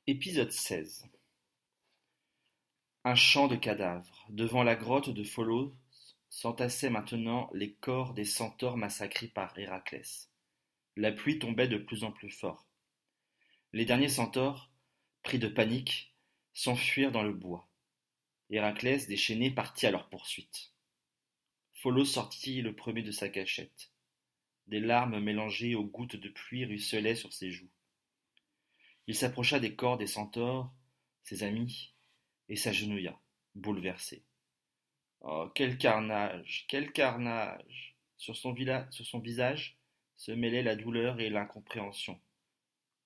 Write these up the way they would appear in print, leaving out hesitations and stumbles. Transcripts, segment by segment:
Épisode 16. Un champ de cadavres. Devant la grotte de Pholos s'entassaient maintenant les corps des centaures massacrés par Héraclès. La pluie tombait de plus en plus fort. Les derniers centaures, pris de panique, s'enfuirent dans le bois. Héraclès, déchaîné, partit à leur poursuite. Pholos sortit le premier de sa cachette. Des larmes mélangées aux gouttes de pluie ruisselaient sur ses joues. Il s'approcha des corps des centaures, ses amis, et s'agenouilla, bouleversé. Oh, quel carnage! Quel carnage! Sur son visage se mêlaient la douleur et l'incompréhension.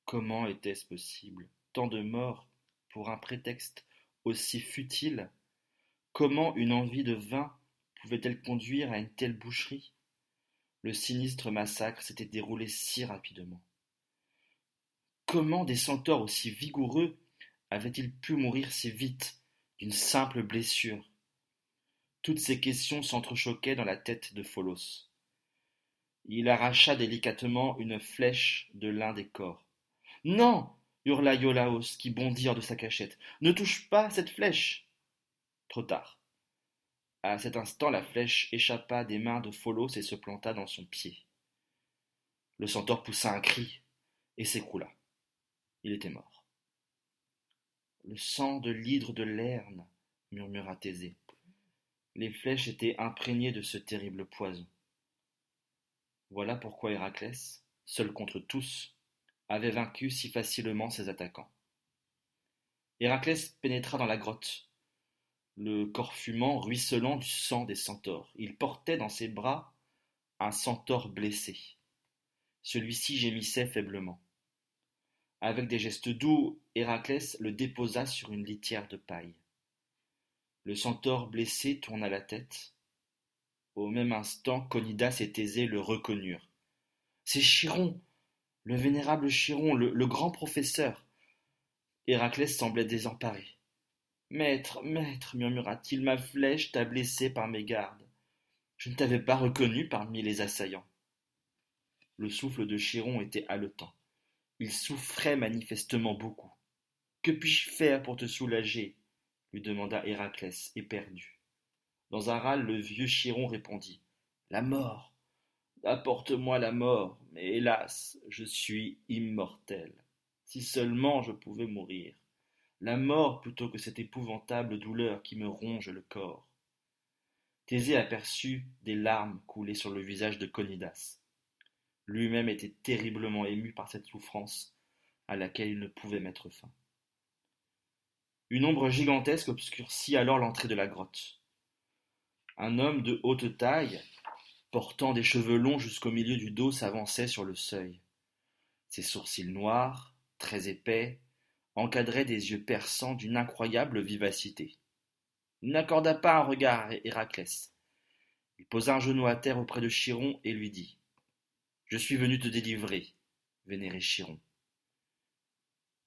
Comment était-ce possible? Tant de morts pour un prétexte aussi futile? Comment une envie de vin pouvait-elle conduire à une telle boucherie? Le sinistre massacre s'était déroulé si rapidement. Comment des centaures aussi vigoureux avaient-ils pu mourir si vite d'une simple blessure? Toutes ces questions s'entrechoquaient dans la tête de Pholos. Il arracha délicatement une flèche de l'un des corps. Non! Hurla Iolaos, qui bondit hors de sa cachette. Ne touche pas cette flèche! Trop tard. À cet instant, la flèche échappa des mains de Pholos et se planta dans son pied. Le centaure poussa un cri et s'écroula. Il était mort. Le sang de l'hydre de Lerne, murmura Thésée. Les flèches étaient imprégnées de ce terrible poison. Voilà pourquoi Héraclès, seul contre tous, avait vaincu si facilement ses attaquants. Héraclès pénétra dans la grotte, le corps fumant ruisselant du sang des centaures. Il portait dans ses bras un centaure blessé. Celui-ci gémissait faiblement. Avec des gestes doux, Héraclès le déposa sur une litière de paille. Le centaure blessé tourna la tête. Au même instant, Conidas et Thésée le reconnurent. C'est Chiron, le vénérable Chiron, le grand professeur. Héraclès semblait désemparé. Maître, maître, murmura-t-il, ma flèche t'a blessé par mes gardes. Je ne t'avais pas reconnu parmi les assaillants. Le souffle de Chiron était haletant. Il souffrait manifestement beaucoup. Que puis-je faire pour te soulager? Lui demanda Héraclès, éperdu. Dans un râle, le vieux Chiron répondit. La mort. Apporte-moi la mort, mais hélas, je suis immortel. Si seulement je pouvais mourir. La mort plutôt que cette épouvantable douleur qui me ronge le corps. Thésée aperçut des larmes couler sur le visage de Conidas. Lui-même était terriblement ému par cette souffrance à laquelle il ne pouvait mettre fin. Une ombre gigantesque obscurcit alors l'entrée de la grotte. Un homme de haute taille, portant des cheveux longs jusqu'au milieu du dos, s'avançait sur le seuil. Ses sourcils noirs, très épais, encadraient des yeux perçants d'une incroyable vivacité. Il n'accorda pas un regard à Héraclès. Il posa un genou à terre auprès de Chiron et lui dit « Je suis venu te délivrer, vénéré Chiron. »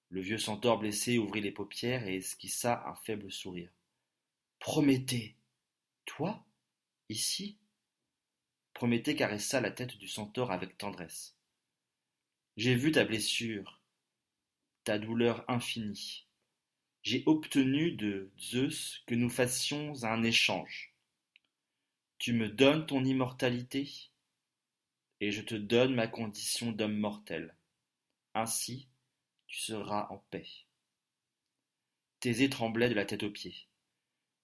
Le vieux centaure blessé ouvrit les paupières et esquissa un faible sourire. « Prométhée, toi, ici ?» Prométhée caressa la tête du centaure avec tendresse. « J'ai vu ta blessure, ta douleur infinie. J'ai obtenu de Zeus que nous fassions un échange. Tu me donnes ton immortalité, et je te donne ma condition d'homme mortel. Ainsi, tu seras en paix. » Thésée tremblait de la tête aux pieds.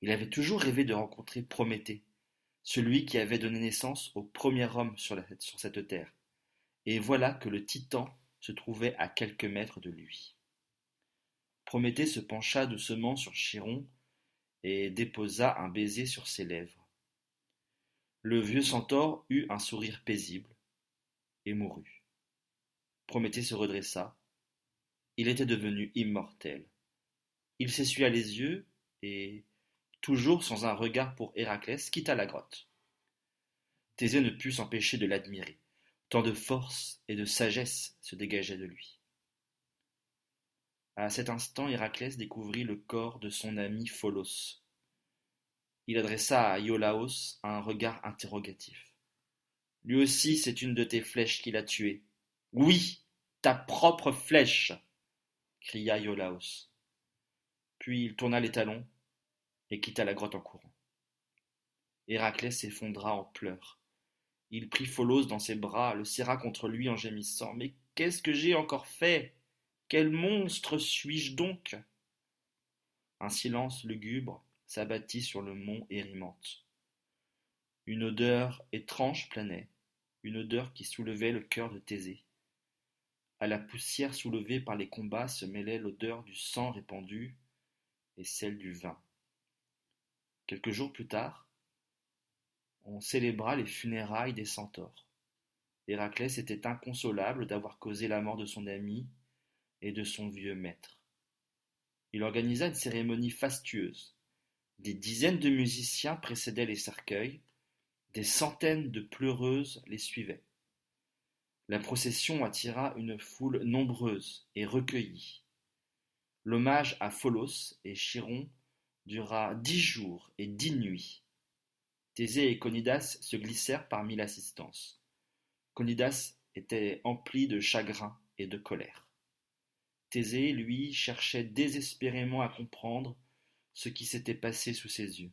Il avait toujours rêvé de rencontrer Prométhée, celui qui avait donné naissance au premier homme sur cette terre. Et voilà que le Titan se trouvait à quelques mètres de lui. Prométhée se pencha doucement sur Chiron et déposa un baiser sur ses lèvres. Le vieux centaure eut un sourire paisible et mourut. Prométhée se redressa. Il était devenu immortel. Il s'essuya les yeux et, toujours sans un regard pour Héraclès, quitta la grotte. Thésée ne put s'empêcher de l'admirer. Tant de force et de sagesse se dégageaient de lui. À cet instant, Héraclès découvrit le corps de son ami Pholos. Il adressa à Iolaos un regard interrogatif. Lui aussi, c'est une de tes flèches qui l'a tué. Oui, ta propre flèche! cria Iolaos. Puis il tourna les talons et quitta la grotte en courant. Héraclès s'effondra en pleurs. Il prit Pholos dans ses bras, le serra contre lui en gémissant. Mais qu'est-ce que j'ai encore fait? Quel monstre suis-je donc? Un silence lugubre s'abattit sur le mont Érymanthe. Une odeur étrange planait, une odeur qui soulevait le cœur de Thésée. À la poussière soulevée par les combats se mêlait l'odeur du sang répandu et celle du vin. Quelques jours plus tard, on célébra les funérailles des centaures. Héraclès était inconsolable d'avoir causé la mort de son ami et de son vieux maître. Il organisa une cérémonie fastueuse. Des dizaines de musiciens précédaient les cercueils, des centaines de pleureuses les suivaient. La procession attira une foule nombreuse et recueillie. L'hommage à Pholos et Chiron dura 10 jours et 10 nuits. Thésée et Conidas se glissèrent parmi l'assistance. Conidas était empli de chagrin et de colère. Thésée, lui, cherchait désespérément à comprendre ce qui s'était passé sous ses yeux.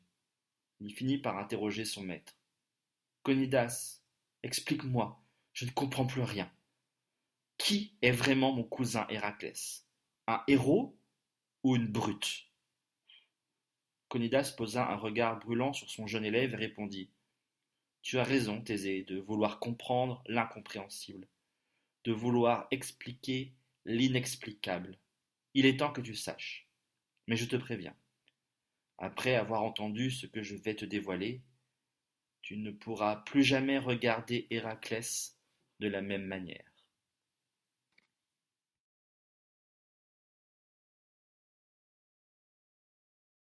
Il finit par interroger son maître. Conidas, explique-moi, je ne comprends plus rien. Qui est vraiment mon cousin Héraclès? Un héros ou une brute? Conidas posa un regard brûlant sur son jeune élève et répondit. Tu as raison, Thésée, de vouloir comprendre l'incompréhensible, de vouloir expliquer l'inexplicable. Il est temps que tu saches. Mais je te préviens, après avoir entendu ce que je vais te dévoiler, tu ne pourras plus jamais regarder Héraclès de la même manière.